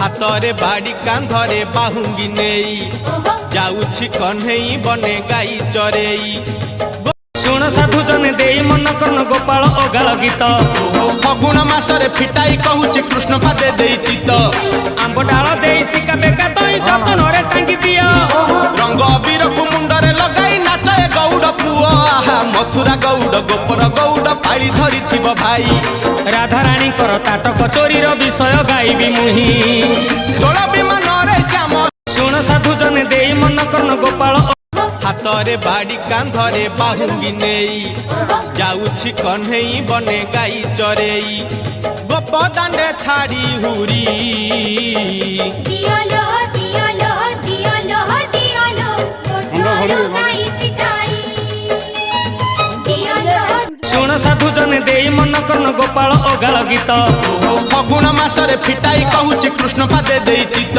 हाथरे बाड़ी कांधरे बाहुंगी नेई जाउछि कन्हई बने गाई चरेई। शुण साधु जने देई मन कर्ण गोपाल अगाल गीत फगुण मासरे फिटाई कहूछि कृष्ण पादे देई चित। आंब डाल देई सिका बेका तई जतन रे टांगी दियो रंग अबीर को मुंडरे लगाई नाचे गौड़ पुओ आहा मथुरा गौड़ गोपर गौड़ पाड़ी धरी थिब भाई। राधा रानी कर ताटक चोरीर विषय गाइबी मुही तोल विमान रे श्याम। शुण साधु जने देई मन कर्ण गोपाल हाथरे बाड़ी कांधरे बाहुंगी नेई जाउछि कन्हई बने गाई चरेई। गोप दांडे छाड़ी हुरी दियालो दियालो दियालो दियालो मोटो गाई पिटाई दियालो। शुण साधु जने देई मन कर्ण गोपाल अगाल गीत फगुण मासरे फिटाई कहूछि कृष्ण पादे देई चित।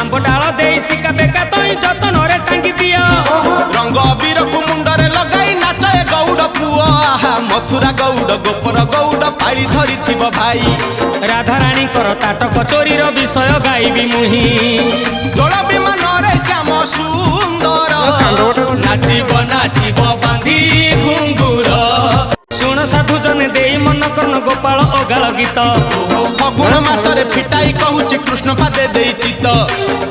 आंब डाल देई सिका बेका तई जतन रे टांगी दियो रंग अबीर को मुंडरे लगाई नाचे गौड़ पुओ आहा मथुरा गौड़ गोपर गौड़ पाड़ी धरी थिब भाई। राधा रानी कर ताटक चोरीर विषय गाइबी मुही तोल विमान रे श्याम सुंदर नाचिब नाचिब बांधी घुंगुर। शुण साधु जने देई मन कर्ण गोपाल अगाल गीत फगुण मासरे फिटाई कहूछि कृष्ण पादे देई चित।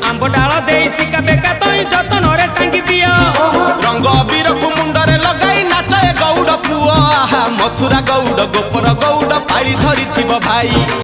आंब डाल देई सिका बेका तई जतन रे टांगी दियो रंग अबीर को मुंडरे लगाई नाचे गौड़ पुओ आहा मथुरा गौड़ गोपर गौड़ पाड़ी धरी थिब भाई।